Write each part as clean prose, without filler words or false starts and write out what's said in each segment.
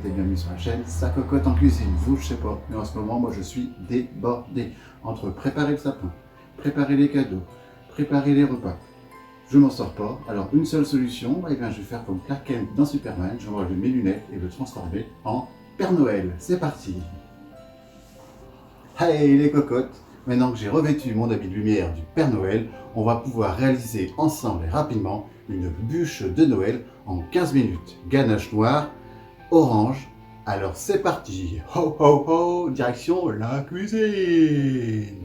et bienvenue sur la chaîne Ça Cocotte en cuisine. Vous, je sais pas, mais en ce moment, moi je suis débordé. Entre préparer le sapin, préparer les cadeaux, préparer les repas, je m'en sors pas. Alors une seule solution, eh bien, je vais faire comme Clark Kent dans Superman, je vais enlever mes lunettes et le transformer en Père Noël. C'est parti. Hey les cocottes, maintenant que j'ai revêtu mon habit de lumière du Père Noël, on va pouvoir réaliser ensemble et rapidement une bûche de Noël en 15 minutes. Ganache noire, orange. Alors c'est parti. Ho ho ho, direction la cuisine.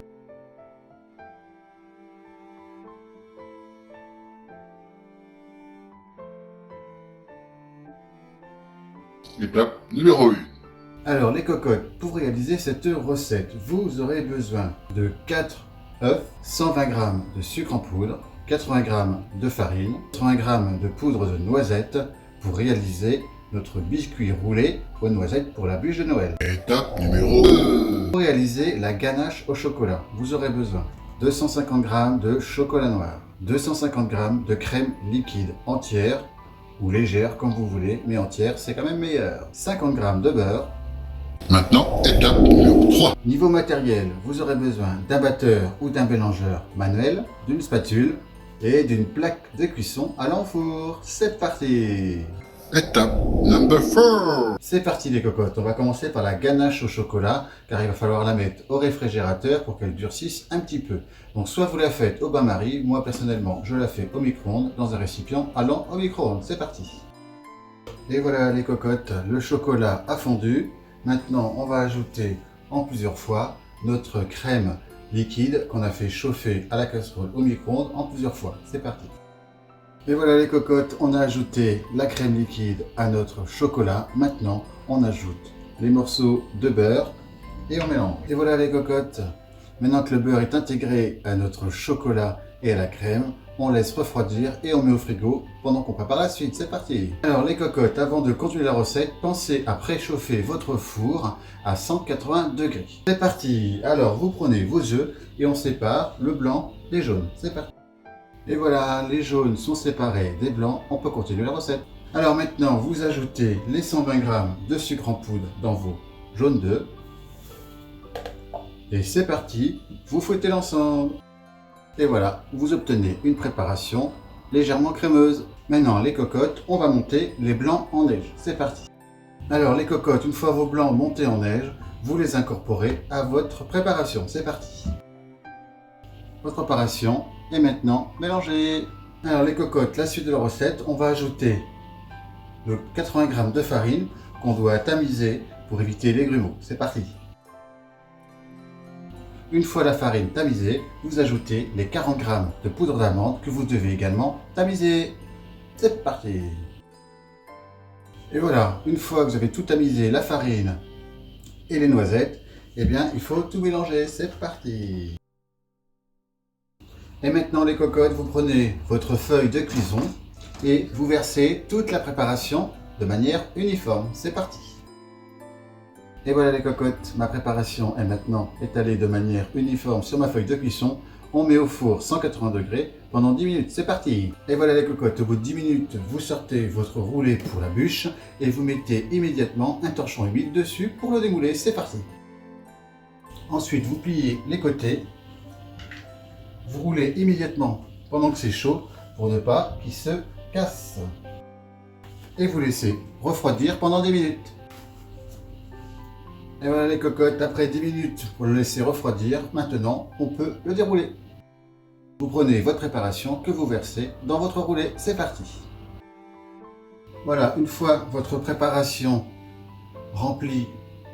Étape numéro 1. Alors les cocottes, pour réaliser cette recette, vous aurez besoin de 4 œufs, 120 g de sucre en poudre, 80 g de farine, 80 g de poudre de noisettes pour réaliser notre biscuit roulé aux noisettes pour la bûche de Noël. Étape numéro 2. Pour réaliser la ganache au chocolat, vous aurez besoin de 250 g de chocolat noir, 250 g de crème liquide entière ou légère comme vous voulez, mais entière c'est quand même meilleur, 50 g de beurre. Maintenant, étape numéro 3. Niveau matériel, vous aurez besoin d'un batteur ou d'un mélangeur manuel, d'une spatule et d'une plaque de cuisson à l'enfour. C'est parti! Étape number 4. C'est parti les cocottes, on va commencer par la ganache au chocolat car il va falloir la mettre au réfrigérateur pour qu'elle durcisse un petit peu. Donc soit vous la faites au bain-marie, moi personnellement je la fais au micro-ondes dans un récipient allant au micro-ondes. C'est parti! Et voilà les cocottes, le chocolat a fondu. Maintenant, on va ajouter en plusieurs fois notre crème liquide qu'on a fait chauffer à la casserole au micro-ondes en plusieurs fois. C'est parti. Et voilà les cocottes, on a ajouté la crème liquide à notre chocolat. Maintenant, on ajoute les morceaux de beurre et on mélange. Et voilà les cocottes, maintenant que le beurre est intégré à notre chocolat et à la crème, on laisse refroidir et on met au frigo pendant qu'on prépare la suite. C'est parti! Alors les cocottes, avant de continuer la recette, pensez à préchauffer votre four à 180 degrés. C'est parti! Alors vous prenez vos œufs et on sépare le blanc des jaunes. C'est parti! Et voilà, les jaunes sont séparés des blancs, on peut continuer la recette. Alors maintenant, vous ajoutez les 120 g de sucre en poudre dans vos jaunes d'œufs. Et c'est parti, vous fouettez l'ensemble. Et voilà, vous obtenez une préparation légèrement crémeuse. Maintenant, les cocottes, on va monter les blancs en neige. C'est parti. Alors, les cocottes, une fois vos blancs montés en neige, vous les incorporez à votre préparation. C'est parti. Votre préparation est maintenant mélangée. Alors, les cocottes, la suite de la recette, on va ajouter le 80 g de farine qu'on doit tamiser pour éviter les grumeaux. C'est parti. Une fois la farine tamisée, vous ajoutez les 40 g de poudre d'amande que vous devez également tamiser. C'est parti! Et voilà, une fois que vous avez tout tamisé, la farine et les noisettes, eh bien, il faut tout mélanger. C'est parti! Et maintenant les cocottes, vous prenez votre feuille de cuisson et vous versez toute la préparation de manière uniforme. C'est parti! Et voilà les cocottes, ma préparation est maintenant étalée de manière uniforme sur ma feuille de cuisson. On met au four 180 degrés pendant 10 minutes, c'est parti! Et voilà les cocottes, au bout de 10 minutes, vous sortez votre roulé pour la bûche et vous mettez immédiatement un torchon humide dessus pour le démouler, c'est parti! Ensuite, vous pliez les côtés, vous roulez immédiatement pendant que c'est chaud pour ne pas qu'il se casse. Et vous laissez refroidir pendant 10 minutes. Et voilà les cocottes, après 10 minutes pour le laisser refroidir, maintenant on peut le dérouler. Vous prenez votre préparation que vous versez dans votre roulé, c'est parti. Voilà, une fois votre préparation remplie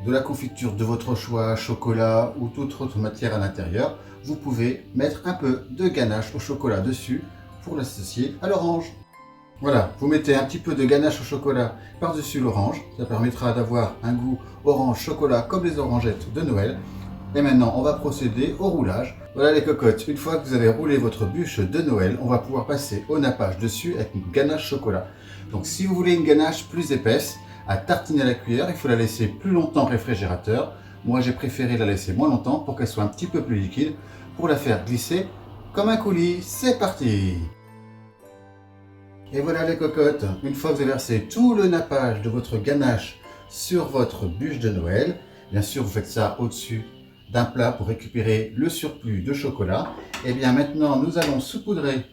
de la confiture de votre choix, chocolat ou toute autre matière à l'intérieur, vous pouvez mettre un peu de ganache au chocolat dessus pour l'associer à l'orange. Voilà, vous mettez un petit peu de ganache au chocolat par-dessus l'orange. Ça permettra d'avoir un goût orange chocolat comme les orangettes de Noël. Et maintenant, on va procéder au roulage. Voilà les cocottes, une fois que vous avez roulé votre bûche de Noël, on va pouvoir passer au nappage dessus avec une ganache chocolat. Donc si vous voulez une ganache plus épaisse, à tartiner à la cuillère, il faut la laisser plus longtemps au réfrigérateur. Moi, j'ai préféré la laisser moins longtemps pour qu'elle soit un petit peu plus liquide, pour la faire glisser comme un coulis. C'est parti! Et voilà les cocottes, une fois que vous avez versé tout le nappage de votre ganache sur votre bûche de Noël. Bien sûr, vous faites ça au-dessus d'un plat pour récupérer le surplus de chocolat. Et bien maintenant, nous allons saupoudrer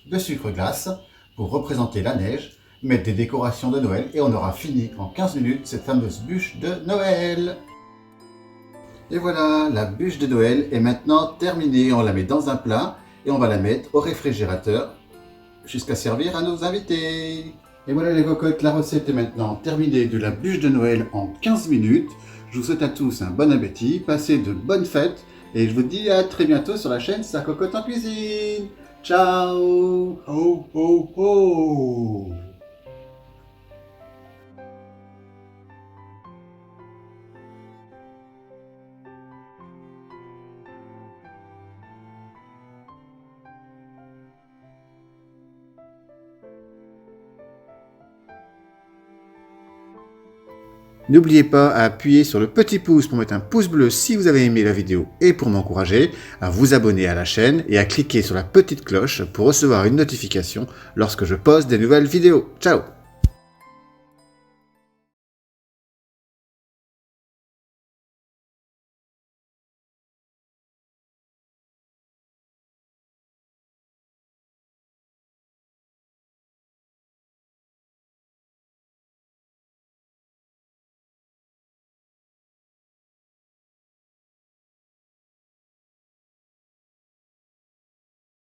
de sucre glace pour représenter la neige, mettre des décorations de Noël et on aura fini en 15 minutes cette fameuse bûche de Noël. Et voilà, la bûche de Noël est maintenant terminée. On la met dans un plat et on va la mettre au réfrigérateur jusqu'à servir à nos invités. Et voilà les cocottes, la recette est maintenant terminée de la bûche de Noël en 15 minutes. Je vous souhaite à tous un bon appétit, passez de bonnes fêtes et je vous dis à très bientôt sur la chaîne Sa Cocotte en Cuisine. Ciao! Ho ho ho! N'oubliez pas à appuyer sur le petit pouce pour mettre un pouce bleu si vous avez aimé la vidéo et pour m'encourager, à vous abonner à la chaîne et à cliquer sur la petite cloche pour recevoir une notification lorsque je poste des nouvelles vidéos. Ciao!